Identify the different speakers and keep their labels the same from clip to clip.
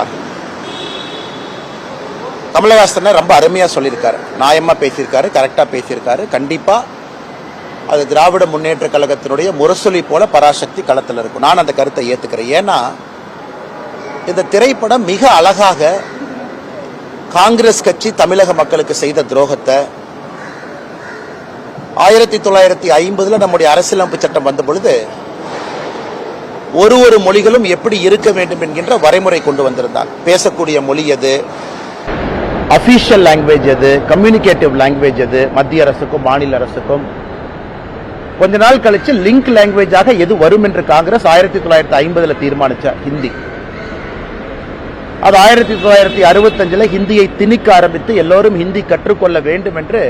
Speaker 1: இருக்கின்றார்கள். கமலஹாசன் ரொம்ப அருமையாக சொல்லியிருக்காரு, நியாயமாக பேசியிருக்காரு, கரெக்டாக பேசியிருக்காரு. கண்டிப்பாக அது திராவிட முன்னேற்ற கழகத்தினுடைய முரசொலி போல பராசக்தி களத்தில் இருக்கும். நான் அந்த கருத்தை ஏற்றுக்கிறேன். ஏன்னா இந்த திரைப்படம் மிக அழகாக காங்கிரஸ் கட்சி தமிழக மக்களுக்கு செய்த துரோகத்தை 1950 நம்முடைய அரசியலமைப்பு சட்டம் வந்த பொழுது ஒரு மொழிகளும் எப்படி இருக்க வேண்டும் என்கின்ற வரைமுறை கொண்டு வந்திருந்தார். பேசக்கூடிய மொழி எது, அபிஷியல் லாங்குவேஜ் எது, கம்யூனிகேட்டிவ் லாங்குவேஜ் எது, மத்திய அரசுக்கும் மாநில அரசுக்கும். கொஞ்ச நாள் கழிச்சு லிங்க் லாங்குவேஜாக எது வரும் என்று காங்கிரஸ் 1950 தீர்மானிச்ச ஹிந்தி. அது 1965 ஹிந்தியை திணிக்க ஆரம்பித்து எல்லோரும் ஹிந்தி கற்றுக்கொள்ள வேண்டும் என்று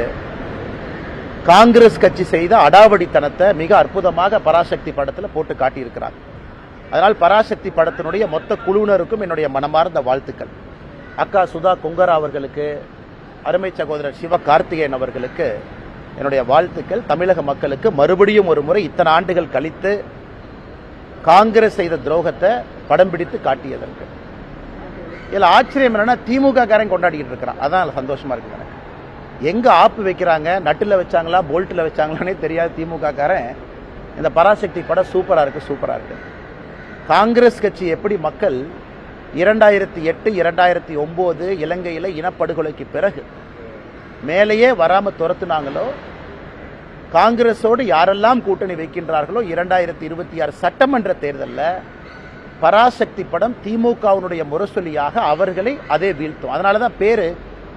Speaker 1: காங்கிரஸ் கட்சி செய்த அடாவடித்தனத்தை மிக அற்புதமாக பராசக்தி படத்தில் போட்டு காட்டியிருக்கிறார். அதனால் பராசக்தி படத்தினுடைய மொத்த குழுவினருக்கும் என்னுடைய மனமார்ந்த வாழ்த்துக்கள். அக்கா சுதா கொங்கரா அவர்களுக்கு, அருமை சகோதரர் சிவ கார்த்திகேயன் அவர்களுக்கு என்னுடைய வாழ்த்துக்கள். தமிழக மக்களுக்கு மறுபடியும் ஒரு முறை இத்தனை ஆண்டுகள் கழித்து காங்கிரஸ் செய்த துரோகத்தை படம் பிடித்து காட்டியதற்கு. இதில் ஆச்சரியம் என்னன்னா திமுக காரன் கொண்டாடிக்கிட்டு இருக்கிறான். அதான் சந்தோஷமா இருக்கு எனக்கு. எங்க ஆப்பு வைக்கிறாங்க, நட்டுல வச்சாங்களா போல்ட்டில் வச்சாங்களானே தெரியாது திமுக காரன். இந்த பராசக்தி படம் சூப்பரா இருக்கு, சூப்பரா இருக்கு. காங்கிரஸ் கட்சி எப்படி மக்கள் 2008 2009 இலங்கையில் இனப்படுகொலைக்கு பிறகு மேலேயே வராம துரத்துனாங்களோ, காங்கிரஸோடு யாரெல்லாம் கூட்டணி வைக்கின்றார்களோ 2026 சட்டமன்ற தேர்தலில் பராசக்தி படம் திமுகவினுடைய முரசொலியாக அவர்களை அதே வீழ்த்தும். அதனாலதான் பேரு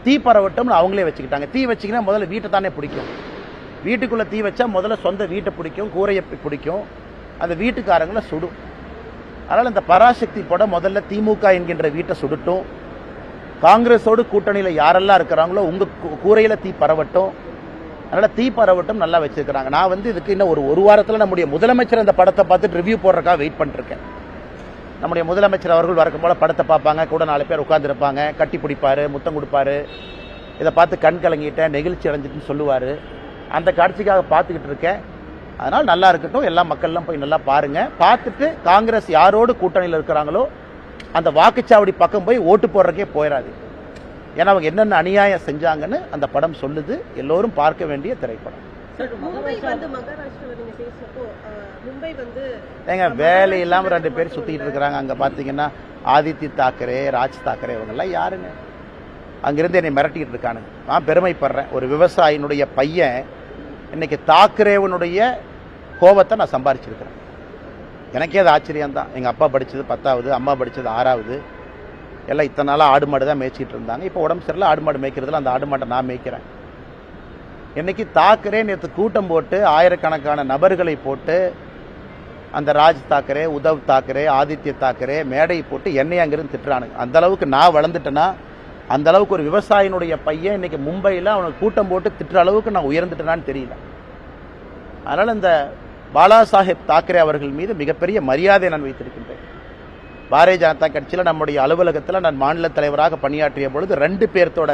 Speaker 1: தீ பரவட்டம்னு அவங்களே வச்சுக்கிட்டாங்க. தீ வச்சிங்கன்னா முதல்ல வீட்டை தானே பிடிக்கும். வீட்டுக்குள்ள தீ வச்சா முதல்ல சொந்த வீட்டை பிடிக்கும், கூரையை பிடிக்கும், அந்த வீட்டுக்காரங்களை சுடும். அதனால இந்த பராசக்தி படம் முதல்ல திமுக என்கின்ற வீட்டை சுடட்டும், காங்கிரஸோடு கூட்டணியில் யாரெல்லாம் இருக்கிறாங்களோ உங்க கூரையில தீ பரவட்டும். அதனால தீ பரவட்டும் நல்லா வச்சிருக்கிறாங்க. நான் இதுக்கு இன்னும் ஒரு வாரத்தில் நம்முடைய முதலமைச்சர் அந்த படத்தை பார்த்துட்டு ரிவ்யூ போடுறதுக்காக வெயிட் பண்ணிருக்கேன். நம்முடைய முதலமைச்சர் அவர்கள் வரக்கும் போல படத்தை பார்ப்பாங்க, கூட 4 பேர் உட்கார்ந்துருப்பாங்க, கட்டி பிடிப்பாரு, முத்தம் கொடுப்பாரு, இதை பார்த்து கண் கலங்கிட்டேன், நெகிழ்ச்சி அடைஞ்சிட்டுன்னு சொல்லுவார். அந்த காட்சிக்காக பார்த்துக்கிட்டு இருக்கேன். அதனால் நல்லா இருக்கட்டும், எல்லா மக்கள்லாம் போய் நல்லா பாருங்க. பார்த்துட்டு காங்கிரஸ் யாரோடு கூட்டணியில் இருக்கிறாங்களோ அந்த வாக்குச்சாவடி பக்கம் போய் ஓட்டு போடுறக்கே போயிடாது. ஏன்னா அவங்க என்னென்ன அநியாயம் செஞ்சாங்கன்னு அந்த படம் சொல்லுது. எல்லோரும் பார்க்க வேண்டிய திரைப்படம். ஏங்க வேலை இல்லாமல் 2 பேர் சுத்திட்டு இருக்கிறாங்க. அங்க பாத்தீங்கன்னா ஆதித்ய தாக்கரே, ராஜ் தாக்கரே, இவங்கெல்லாம் யாருங்க? அங்கிருந்து என்னை மிரட்டிட்டு இருக்கானுங்க. நான் பெருமைப்படுறேன். ஒரு விவசாயினுடைய பையன் இன்னைக்கு தாக்கரேவனுடைய கோபத்தை நான் சம்பாரிச்சிருக்கிறேன். எனக்கே அது ஆச்சரியம் தான். எங்கள் அப்பா படித்தது 10வது, அம்மா படித்தது 6வது. எல்லாம் இத்தனை நாளாக ஆடு மாடு தான் மேய்ச்சிட்டு இருந்தாங்க. இப்போ உடம்பு சரியில்லை, ஆடு மாடு மேய்க்கிறதுல அந்த ஆடு மாட்டை நான் மேய்க்கிறேன். இன்னைக்கு தாக்கரே நேற்று கூட்டம் போட்டு ஆயிரக்கணக்கான நபர்களை போட்டு அந்த ராஜ் தாக்கரே, உத்தவ் தாக்கரே, ஆதித்ய தாக்கரே மேடை போட்டு என்னை அங்கிருந்து திட்டுறானுங்க. அந்த அளவுக்கு நான் வளர்ந்துட்டேன்னா, அந்த அளவுக்கு ஒரு விவசாயினுடைய பையன் இன்னைக்கு மும்பையில் அவனுக்கு கூட்டம் போட்டு திட்டுற அளவுக்கு நான் உயர்ந்துட்டேனான்னு தெரியல. அதனால இந்த பாலா சாஹேப் தாக்கரே அவர்கள் மீது மிகப்பெரிய மரியாதை நான் வைத்திருக்கின்றேன். பாரதிய ஜனதா கட்சியில் நம்முடைய அலுவலகத்தில் நான் மாநில தலைவராக பணியாற்றிய பொழுது 2 பேர்த்தோட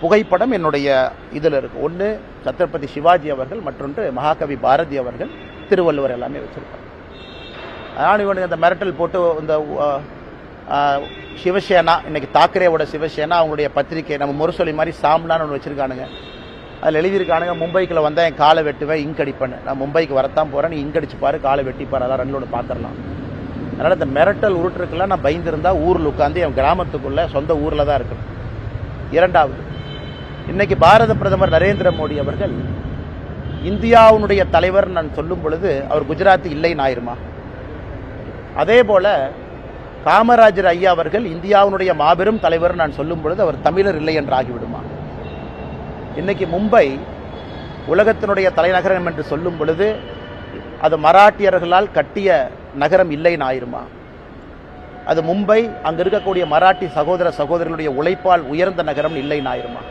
Speaker 1: புகைப்படம் என்னுடைய இதில் இருக்கு. ஒன்று சத்ரபதி சிவாஜி அவர்கள், மற்றொன்று மகாகவி பாரதி அவர்கள், திருவள்ளுவர் எல்லாமே வச்சிருக்காங்க. அதனால் இவனுக்கு இந்த மிரட்டல் போட்டு இந்த சிவசேனா, இன்னைக்கு தாக்கரேவோட சிவசேனா அவங்களுடைய பத்திரிகை நம்ம முரசொலி மாதிரி சாம்லான்னு ஒன்று வச்சிருக்கானுங்க. அதில் எழுதியிருக்கானுங்க, மும்பைக்குள்ள வந்தால் என் காலை வெட்டுவேன், இங்க் அடிப்பேன். நான் மும்பைக்கு வரத்தான் போகிறேன், நீ இங்க் அடிச்சு பாரு, காலை வெட்டிப்பாரு, அதான் 2 பார்த்துடலாம். அதனால் இந்த மிரட்டல் உருட்டுருக்கெல்லாம் நான் பயந்துருந்தா ஊரில் உட்காந்து என் கிராமத்துக்குள்ள சொந்த ஊரில் தான் இருக்கணும். 2வது, இன்னைக்கு பாரத பிரதமர் நரேந்திர மோடி அவர்கள் இந்தியாவுடைய தலைவர் நான் சொல்லும் பொழுது அவர் குஜராத்தி இல்லைன்னு ஆயிருமா? அதே போல காமராஜர் ஐயா அவர்கள் இந்தியாவுடைய மாபெரும் தலைவர் நான் சொல்லும் பொழுது அவர் தமிழர் இல்லை என்று ஆகிவிடுமா? இன்னைக்கு மும்பை உலகத்தினுடைய தலைநகரம் என்று சொல்லும் பொழுது அது மராட்டியர்களால் கட்டிய நகரம் இல்லைன்னு ஆயிருமா? அது மும்பை அங்க இருக்கக்கூடிய மராட்டி சகோதர சகோதரிகளுடைய உழைப்பால் உயர்ந்த நகரம் இல்லைன்னு ஆயிருமா?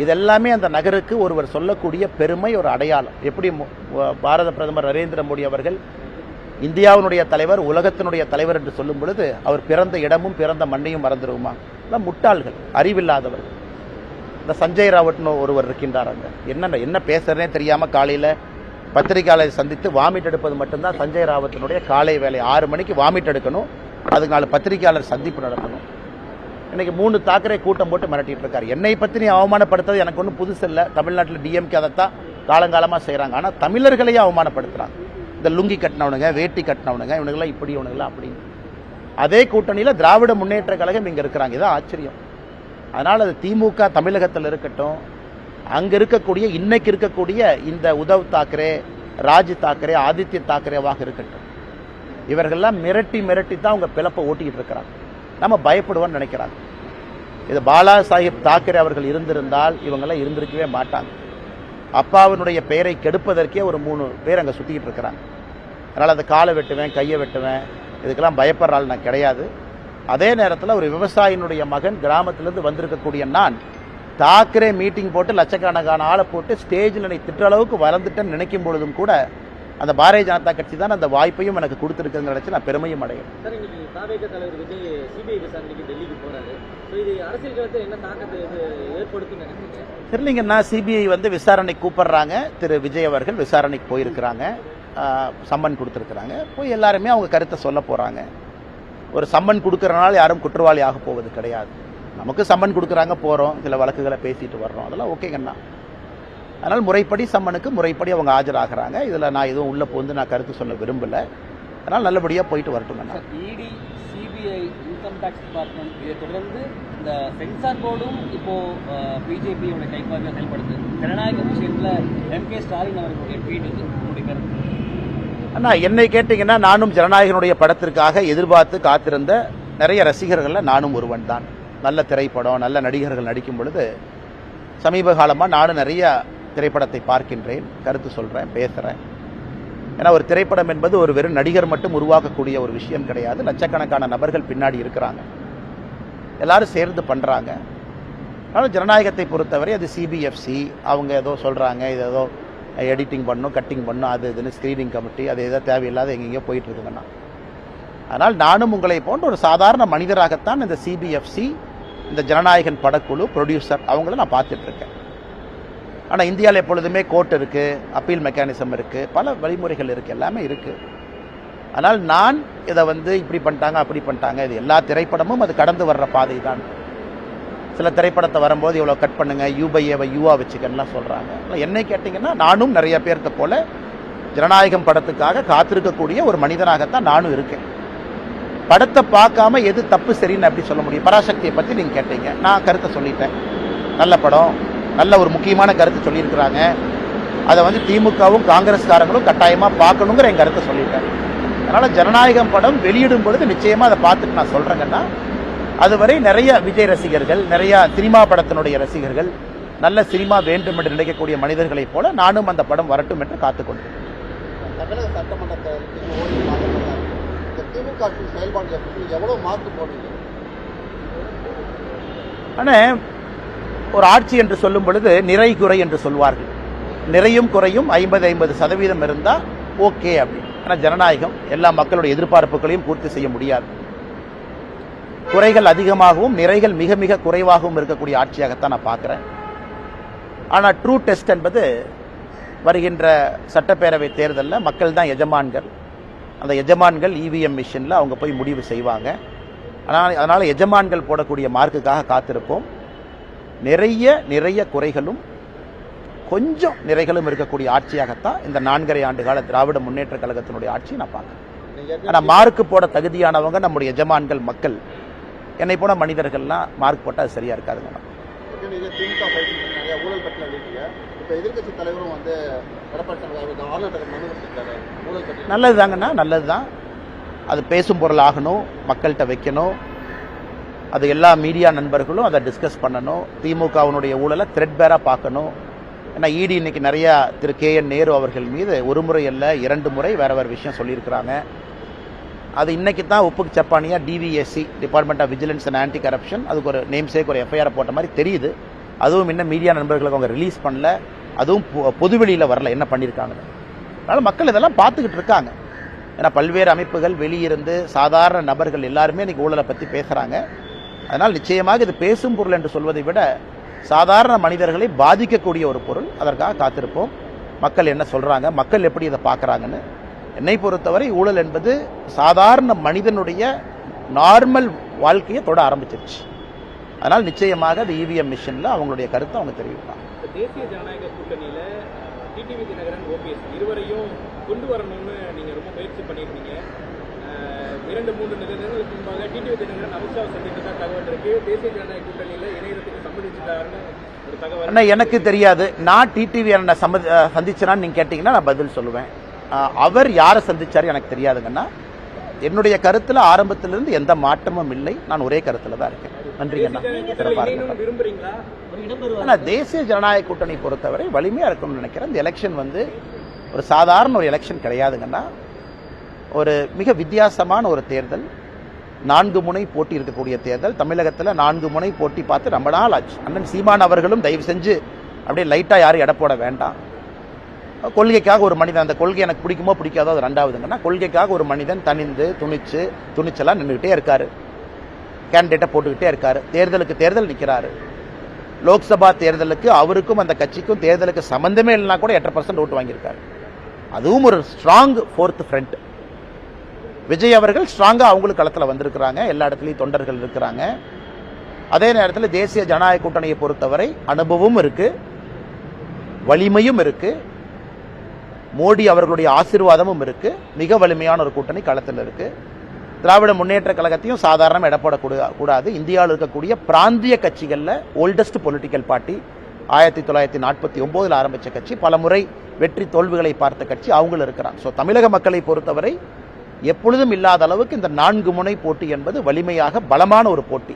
Speaker 1: இதெல்லாமே அந்த நகருக்கு ஒருவர் சொல்லக்கூடிய பெருமை, ஒரு அடையாளம். எப்படி பாரத பிரதமர் நரேந்திர மோடி அவர்கள் இந்தியாவினுடைய தலைவர், உலகத்தினுடைய தலைவர் என்று சொல்லும் பொழுது அவர் பிறந்த இடமும் பிறந்த மண்ணையும் மறந்துடுமா? எல்லாம் முட்டாள்கள், அறிவில்லாதவர்கள். இந்த சஞ்சய் ராவட்னு ஒருவர் இருக்கின்றார். அங்க என்ன பேசுறதுனே தெரியாம காலையில பத்திரிகையாளரை சந்தித்து வாமிட் எடுப்பது மட்டும்தான் சஞ்சய் ராவத்தினுடைய காலை வேலை. 6 மணிக்கு வாமிட் எடுக்கணும், அதுக்கு 4 பத்திரிகையாளர் சந்திப்பு நடத்தணும். இன்னைக்கு 3 தாக்கரே கூட்டம் போட்டு மிரட்டிட்டு இருக்காரு. என்னை பற்றி நீ அவமானப்படுத்துறது எனக்கு ஒன்றும் புதுசு இல்லை. தமிழ்நாட்டில் டிஎம்கே அதைத்தான் காலங்காலமாக செய்கிறாங்க. ஆனால் தமிழர்களையே அவமானப்படுத்துகிறாங்க. இந்த லுங்கி கட்டினவனுங்க, வேட்டி கட்டினவனுங்க, இவனுங்களாம் இப்படி, இவனுங்களாம் அப்படின்னு. அதே கூட்டணியில் திராவிட முன்னேற்ற கழகம் இங்கே இருக்கிறாங்க. இதான் ஆச்சரியம். அதனால் அது திமுக தமிழகத்தில் இருக்கட்டும், அங்கே இருக்கக்கூடிய இன்னைக்கு இருக்கக்கூடிய இந்த உத்தவ் தாக்கரே, ராஜ் தாக்கரே, ஆதித்ய தாக்கரேவாக இருக்கட்டும், இவர்கள்லாம் மிரட்டி மிரட்டி தான் அவங்க பிளப்பை ஓட்டிக்கிட்டு இருக்கிறாங்க. நம்ம பயப்படுவோம்னு நினைக்கிறாங்க. இது பாலா சாஹிப் தாக்கரே அவர்கள் இருந்திருந்தால் இவங்கெல்லாம் இருந்திருக்கவே மாட்டாங்க. அப்பாவினுடைய பெயரை கெடுப்பதற்கே ஒரு 3 பேர் அங்கே சுற்றிக்கிட்டு இருக்கிறாங்க. அதனால் அந்த காலை வெட்டுவேன், கையை வெட்டுவேன், இதுக்கெல்லாம் பயப்படுற ஆள் நான் கிடையாது. அதே நேரத்தில் ஒரு விவசாயினுடைய மகன் கிராமத்திலிருந்து வந்திருக்கக்கூடிய நான் தாக்கரே மீட்டிங் போட்டு லட்சக்கணக்கான ஆளை போட்டு ஸ்டேஜில் என்னை திட்ட அளவுக்கு வளர்ந்துட்டேன்னு நினைக்கும் பொழுதும் கூட அந்த பாரதிய ஜனதா கட்சி தான் அந்த வாய்ப்பையும் எனக்கு கொடுத்துருக்குன்னு நினைச்சு நான் பெருமையும் அடையும்.
Speaker 2: சார், இன்னைக்கு தாவேக தலைவர் விஜய் சிபிஐ விசாரணைக்கு டெல்லிக்கு போறாரு. இது அரசியல் களத்தில் என்ன தாக்கத்தை ஏற்படுத்தும் நினைக்கிறீங்க?
Speaker 1: தெரியலீங்கன்னா சிபிஐ விசாரணை கூப்பிடுறாங்க. திரு விஜய் அவர்கள் விசாரணைக்கு போயிருக்கிறாங்க, சம்மன் கொடுத்துருக்குறாங்க. போய் எல்லாருமே அவங்க கருத்தை சொல்ல போறாங்க. ஒரு சம்மன் கொடுக்கறனால யாரும் குற்றவாளி ஆக போவது கிடையாது. நமக்கு சம்மன் கொடுக்குறாங்க, போகிறோம், சில வழக்குகளை பேசிட்டு வர்றோம், அதெல்லாம் ஓகேங்கண்ணா. அதனால் முறைப்படி சம்மனுக்கு முறைப்படி அவங்க ஆஜராகிறாங்க. இதில் நான் எதுவும் உள்ள போந்து நான் கருத்து சொல்ல விரும்பலை. அதனால் நல்லபடியாக போயிட்டு வரட்டுங்கண்ணா.
Speaker 2: இடி, சிபிஐ, இன்கம் டேக்ஸ் டிபார்ட்மெண்ட் இதை தொடர்ந்து இந்த சென்சார் போர்டும் இப்போ பிஜேபியோட கைப்பாக செயல்படுது. ஜனநாயக விஷயத்தில் எம்.கே. ஸ்டாலின் அவர்களுடைய ட்வீட் உங்களுடைய கருத்து?
Speaker 1: அண்ணா, என்னை கேட்டிங்கன்னா நானும் ஜனநாயகனுடைய படத்திற்காக எதிர்பார்த்து காத்திருந்த நிறைய ரசிகர்களில் நானும் ஒருவன் தான். நல்ல திரைப்படம், நல்ல நடிகர்கள் நடிக்கும் பொழுது சமீப காலமாக நானும் நிறைய திரைப்படத்தை பார்க்கின்றேன், கருத்து சொல்கிறேன், பேசுகிறேன். ஏன்னா ஒரு திரைப்படம் என்பது ஒரு வெறும் நடிகர் மட்டும் உருவாக்கக்கூடிய ஒரு விஷயம் கிடையாது. லட்சக்கணக்கான நபர்கள் பின்னாடி இருக்கிறாங்க, எல்லாரும் சேர்ந்து பண்ணுறாங்க. அதனால் ஜனநாயகத்தை பொறுத்தவரை அது சிபிஎஃப்சி அவங்க ஏதோ சொல்கிறாங்க, இது ஏதோ எடிட்டிங் பண்ணும், கட்டிங் பண்ணும், அது இதுன்னு ஸ்க்ரீனிங் கமிட்டி, அது ஏதோ தேவையில்லாத எங்கெங்கேயோ போயிட்டு இருக்குங்கண்ணா. அதனால் நானும் உங்களை போன்ற ஒரு சாதாரண மனிதராகத்தான் இந்த சிபிஎஃப்சி, இந்த ஜனநாயகன் படக்குழு, ப்ரொடியூசர் அவங்கள நான் பார்த்துட்டு இருக்கேன். ஆனால் இந்தியாவில் எப்பொழுதுமே கோர்ட் இருக்குது, அப்பீல் மெக்கானிசம் இருக்குது, பல வழிமுறைகள் இருக்குது, எல்லாமே இருக்குது. ஆனால் நான் இதை இப்படி பண்ணிட்டாங்க, அப்படி பண்ணிட்டாங்க, இது எல்லா திரைப்படமும் அது கடந்து வர்ற பாதை தான். சில திரைப்படத்தை வரும்போது இவ்வளோ கட் பண்ணுங்க, யூபைஏவை யூவா வச்சுக்கன்னுலாம் சொல்கிறாங்க. என்னை கேட்டிங்கன்னா நானும் நிறைய பேர்த்த போல ஜனநாயகம் படத்துக்காக காத்திருக்கக்கூடிய ஒரு மனிதனாகத்தான் நானும் இருக்கேன். படத்தை பார்க்காம எது தப்பு சரின்னு அப்படி சொல்ல முடியும்? பராசக்தியை பற்றி நீங்கள் கேட்டீங்க, நான் கருத்தை சொல்லிட்டேன். நல்ல படம், நல்ல ஒரு முக்கியமான கருத்து சொல்லியிருக்கிறாங்க. அதை திமுகவும் காங்கிரஸ்காரங்களும் கட்டாயமாக பார்க்கணுங்கிற என் கருத்தை சொல்லிட்டேன். அதனால் ஜனநாயகம் படம் வெளியிடும் பொழுது நிச்சயமாக அதை பார்த்துட்டு நான் சொல்கிறேங்கன்னா, அதுவரை நிறைய விஜய் ரசிகர்கள், நிறைய சினிமா படத்தினுடைய ரசிகர்கள், நல்ல சினிமா வேண்டும் என்று நினைக்கக்கூடிய மனிதர்களைப் போல நானும் அந்த படம் வரட்டும் என்று காத்துக்கொண்டிருக்கிறேன்.
Speaker 3: தமிழக சட்டமன்றத்தை திமுக செயல்பாடுகளை எவ்வளவு மாற்று போனீங்க?
Speaker 1: ஆனால் ஒரு ஆட்சி என்று சொல்லும் பொழுது நிறை குறை என்று சொல்வார்கள். நிறையும் குறையும் 50-50% இருந்தால் ஓகே அப்படின்னு. ஆனால் ஜனநாயகம் எல்லா மக்களுடைய எதிர்பார்ப்புகளையும் பூர்த்தி செய்ய முடியாது. குறைகள் அதிகமாகவும் நிறைகள் மிக மிக குறைவாகவும் இருக்கக்கூடிய ஆட்சியாகத்தான் நான் பார்க்குறேன். ஆனால் ட்ரூ டெஸ்ட் என்பது வருகின்ற சட்டப்பேரவை தேர்தலில் மக்கள் தான் எஜமான்கள். அந்த எஜமான்கள் இவிஎம் மிஷினில் அவங்க போய் முடிவு செய்வாங்க. அதனால் எஜமான்கள் போடக்கூடிய மார்க்குக்காக காத்திருப்போம். நிறைய குறைகளும் கொஞ்சம் நிறைகளும் இருக்கக்கூடிய ஆட்சியாகத்தான் இந்த 4.5 ஆண்டு கால திராவிட முன்னேற்ற கழகத்தினுடைய ஆட்சி நான் பார்க்குறேன். ஆனால் மார்க்கு போட தகுதியானவங்க நம்முடைய எஜமான்கள் மக்கள். என்னை போன மனிதர்கள்லாம் மார்க் போட்டால் அது சரியா இருக்காதுங்க. நல்லதுதாங்கண்ணா, நல்லதுதான். அது பேசும் பொருள் ஆகணும், மக்கள்கிட்ட வைக்கணும். அது எல்லா மீடியா நண்பர்களும் அதை டிஸ்கஸ் பண்ணணும். திமுகவினுடைய ஊழலை த்ரெட்பேராக பார்க்கணும். ஏன்னா இடி இன்னைக்கு நிறையா திரு KN நேரு அவர்கள் மீது 1 முறை அல்ல 2 முறை வேற விஷயம் சொல்லியிருக்கிறாங்க. அது இன்னைக்கு தான் உப்புக்கு சப்பானியா DVSC, department of vigilance and anti corruption, அதுக்கு ஒரு நேம் சேக் ஒரு FIR போட்ட மாதிரி தெரியுது. அதுவும் இன்னும் மீடியா நண்பர்களுக்கு அவங்க ரிலீஸ் பண்ணல, அதுவும் பொதுவெளியில் வரல என்ன பண்ணியிருக்காங்க. அதனால் மக்கள் இதெல்லாம் பார்த்துக்கிட்டு இருக்காங்க. ஏன்னா பல்வேறு அமைப்புகள் வெளியிருந்து சாதாரண நபர்கள் எல்லாருமே இன்னைக்கு ஊழலை பற்றி பேசுகிறாங்க. அதனால் நிச்சயமாக இது பேசும் பொருள் என்று சொல்வதை விட சாதாரண மனிதர்களை பாதிக்கக்கூடிய ஒரு பொருள். அதற்காக காத்திருப்போம். மக்கள் என்ன சொல்கிறாங்க, மக்கள் எப்படி இதை பார்க்குறாங்கன்னு. என்னை பொறுத்தவரை ஊழல் என்பது சாதாரண மனிதனுடைய நார்மல் வாழ்க்கையை தொட ஆரம்பிச்சிருச்சு. அதனால் நிச்சயமாக அது இவிஎம் மிஷினில் அவங்களுடைய கருத்தை அவங்க தெரிவிப்பாங்க.
Speaker 4: தேசிய ஜனநாயக கூட்டணியில டிடிவி தினகரன், ஓபிஎஸ் இருவரையும் கொண்டு வரணும்னு நீங்க ரொம்ப முயற்சி பண்ணியிருந்தீங்க. 2-3 நிமிடங்களுக்கு முன்பாக டிடிவி தினகரன் அமித்ஷா சந்தித்ததா தகவல் இருக்கு. தேசிய ஜனநாயக கூட்டணியில இணையத்துக்கு சம்மதிச்சிட்டாருன்னு ஒரு தகவல்.
Speaker 1: ஆனால் எனக்கு தெரியாது. நான் டிடிவி அண்ணனை சந்திச்சேனான்னு நீங்க கேட்டீங்கன்னா நான் பதில் சொல்லுவேன். அவர் யாரை சந்திச்சாரு எனக்கு தெரியாதுங்கன்னா. என்னுடைய கருத்துல ஆரம்பத்திலிருந்து எந்த மாற்றமும் இல்லை. நான் ஒரே கருத்துல தான் இருக்கேன். நன்றிங்கண்ணா.
Speaker 4: விரும்புறீங்களா?
Speaker 1: ஆனால் தேசிய ஜனநாயக கூட்டணி பொறுத்தவரை வலிமையா இருக்கும்னு நினைக்கிறேன். இந்த எலெக்ஷன் வந்து ஒரு சாதாரண ஒரு எலெக்ஷன் கிடையாதுங்கன்னா. ஒரு மிக வித்தியாசமான ஒரு தேர்தல். 4 முனை போட்டி இருக்கக்கூடிய தேர்தல். தமிழகத்தில் 4 முனை போட்டி பார்த்து ரொம்ப நாள் ஆச்சு. அண்ணன் சீமான் அவர்களும் தயவு செஞ்சு அப்படியே லைட்டா யாரும் எடை போட வேண்டாம். கொள்கைக்காக ஒரு மனிதன், அந்த கொள்கை எனக்கு பிடிக்குமோ பிடிக்காதோ அது ரெண்டாவதுங்கன்னா, கொள்கைக்காக ஒரு மனிதன் தனிந்து துணிச்சலா நின்றுகிட்டே இருக்காரு. கேண்டிடேட்டை போட்டுக்கிட்டே இருக்காரு. தேர்தலுக்கு தேர்தல் நிற்கிறாரு. லோக்சபா தேர்தலுக்கு அவருக்கும் அந்த கட்சிக்கும் தேர்தலுக்கு சம்பந்தமே இல்லைனா கூட 8% ஓட்டு வாங்கியிருக்காரு. அதுவும் ஒரு ஸ்ட்ராங் 4th ஃப்ரண்ட். விஜய் அவர்கள் ஸ்ட்ராங்கா அவங்களுக்கு களத்தில் வந்திருக்கிறாங்க. எல்லா இடத்துலையும் தொண்டர்கள் இருக்கிறாங்க. அதே நேரத்தில் தேசிய ஜனநாயக கூட்டணியை பொறுத்தவரை அனுபவமும் இருக்கு, வலிமையும் இருக்கு, மோடி அவர்களுடைய ஆசீர்வாதமும் இருக்கு. மிக வலிமையான ஒரு கூட்டணி களத்தில் இருக்கு. திராவிட முன்னேற்ற கழகத்தையும் சாதாரண இடப்படக்கூடாது. இந்தியாவில் இருக்கக்கூடிய பிராந்திய கட்சிகளில் ஓல்டஸ்ட் பொலிட்டிக்கல் பார்ட்டி. 1949 ஆரம்பித்த கட்சி, பல முறை வெற்றி தோல்விகளை பார்த்த கட்சி அவங்களும் இருக்கிறாங்க. ஸோ தமிழக மக்களை பொறுத்தவரை எப்பொழுதும் இல்லாத அளவுக்கு இந்த 4 முனை போட்டி என்பது வலிமையாக பலமான ஒரு போட்டி.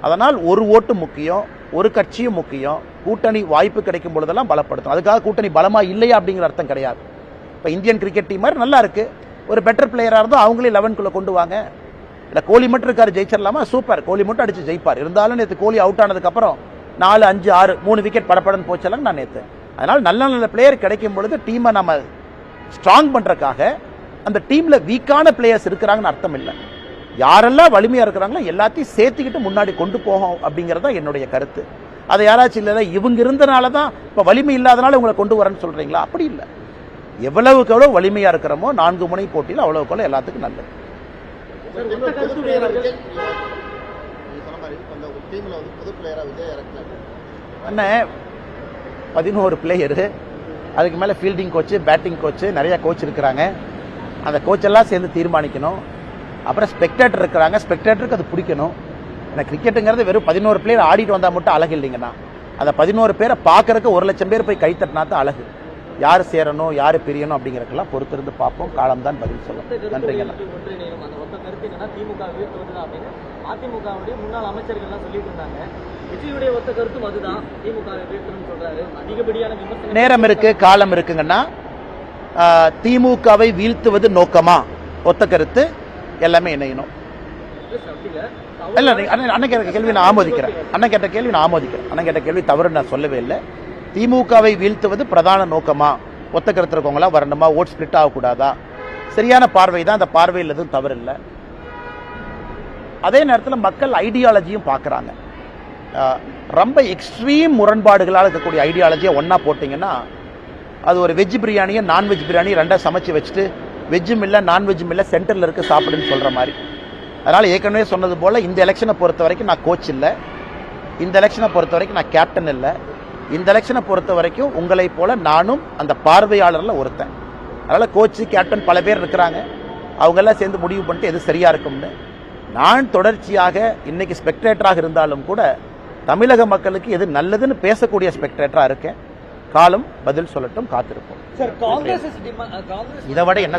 Speaker 1: அதனால் ஒரு ஓட்டு முக்கியம், ஒரு கட்சியும் முக்கியம். கூட்டணி வாய்ப்பு கிடைக்கும் பொழுதெல்லாம் பலப்படுத்தும். அதுக்காக கூட்டணி பலமா இல்லையா அப்படிங்கிற அர்த்தம் கிடையாது. இப்போ இந்தியன் கிரிக்கெட் டீம் மாதிரி நல்லா இருக்கு, ஒரு பெட்டர் பிளேயராக இருந்தால் அவங்களே 11க்குள்ள கொண்டு வாங்க. இல்லை கோலி மட்டும் இருக்காரு, ஜெயிச்சிடலாமா? சூப்பர், கோலி மட்டும் அடிச்சு ஜெயிப்பார். இருந்தாலும் நேற்று கோலி அவுட் ஆனதுக்கு அப்புறம் 4, 5, 6, 3 விக்கெட் படப்படன்னு போச்சலாம் நான் நேற்று. அதனால் நல்ல நல்ல பிளேயர் கிடைக்கும் பொழுது டீமை நம்ம ஸ்ட்ராங் பண்றதுக்காக அந்த டீம்ல வீக்கான பிளேயர்ஸ் இருக்கிறாங்கன்னு அர்த்தம் இல்லை. யாரெல்லாம் வலிமையா இருக்கிறாங்களோ எல்லாத்தையும் சேர்த்துக்கிட்டு முன்னாடி கொண்டு போகும் அப்படிங்கறத என்னுடைய கருத்து. அதை யாராச்சும் இல்லை இவங்க இருந்தனால தான் இப்போ வலிமை இல்லாதனால உங்களை கொண்டு வரேன்னு சொல்றீங்களா? அப்படி இல்லை. எவ்வளவுக்கு எவ்வளவு வலிமையா இருக்கிறோமோ 4 முனை போட்டியில் அவ்வளவுக்கு எவ்வளவு எல்லாத்துக்கும் நல்லது. அண்ணே 11 பிளேயரு, அதுக்கு மேலே ஃபீல்டிங் கோச்சு, பேட்டிங் கோச்சு, நிறைய கோச் இருக்கிறாங்க. அந்த கோச்செல்லாம் சேர்ந்து தீர்மானிக்கணும். அப்புறம் ஸ்பெக்டேட்டர் இருக்கிறாங்க, ஸ்பெக்டேட்டருக்கு அது பிடிக்கணும். ஏன்னா கிரிக்கெட்டுங்கிறது வெறும் 11 பிளேயர் ஆடிட்டு வந்தால் மட்டும் அழகு இல்லைங்கண்ணா. அந்த 11 பேரை பார்க்கறதுக்கு 1 லட்சம் பேர் போய் கைத்தட்டினா தான் அழகு. யார் சேரணும், யார் பிரியணும் அப்படிங்கிறதுக்கெல்லாம் பொறுத்திருந்து பார்ப்போம். காலம் தான் பதில் சொல்லும். நன்றிங்கண்ணா.
Speaker 2: அதிமுகவுடைய முன்னாள் அமைச்சர்கள்லாம் சொல்லிட்டு இருந்தாங்க. விஜயுடைய ஒத்த கருத்தும் அதுதான், திமுக சொல்றாரு. அதிகப்படியான விமர்சனம்.
Speaker 1: நேரம் இருக்கு, காலம் இருக்குங்கன்னா. திமுகவை வீழ்த்துவது நோக்கமா? ஒத்த கருத்து எல்லாமே இணையணும். இல்ல அண்ணன் கேட்ட கேள்வி நான் ஆமோதிக்கிறேன். அண்ணன் கேட்ட கேள்வி நான் ஆமோதிக்கிறேன். அண்ணன் கேட்ட கேள்வி தவறு நான் சொல்லவே இல்லை. திமுகவை வீழ்த்துவது பிரதான நோக்கமா? ஒத்த கருத்து இருக்கவங்களா வரணுமா? ஓட் ஸ்பிளிட் ஆகக்கூடாதா? சரியான பார்வை தான். அந்த பார்வையில் எதுவும் தவறு இல்லை. அதே நேரத்தில் மக்கள் ஐடியாலஜியும் பார்க்குறாங்க. ரொம்ப எக்ஸ்ட்ரீம் முரண்பாடுகளால் இருக்கக்கூடிய ஐடியாலஜியை ஒன்றா போட்டிங்கன்னா அது ஒரு வெஜ் பிரியாணியை நான்வெஜ் பிரியாணி ரெண்டாக சமைச்சு வச்சுட்டு வெஜ்ஜும் இல்லை நான்வெஜ்ஜும் இல்லை சென்டரில் இருக்க சாப்பிடுன்னு சொல்கிற மாதிரி. அதனால் ஏற்கனவே சொன்னது போல் இந்த எலெக்ஷனை பொறுத்த வரைக்கும் நான் கோச் இல்லை, இந்த எலெக்ஷனை பொறுத்த வரைக்கும் நான் கேப்டன் இல்லை, இந்த எலெக்ஷனை பொறுத்த வரைக்கும் உங்களை போல நானும் அந்த பார்வையாளரில் ஒருத்தன். அதனால் கோச்சு கேப்டன் பல பேர் இருக்கிறாங்க. அவங்கெல்லாம் சேர்ந்து முடிவு பண்ணிட்டு எது சரியாக இருக்கும்னு. நான் தொடர்ச்சியாக இன்னைக்கு ஸ்பெக்டேட்டராக இருந்தாலும் கூட தமிழக மக்களுக்கு எது நல்லதுன்னு பேசக்கூடிய ஸ்பெக்டேட்டராக இருக்கேன். காலம் பதில் சொல்லட்டும், காத்திருப்போம்.
Speaker 2: காங்கிரஸ்
Speaker 1: இதை விட என்ன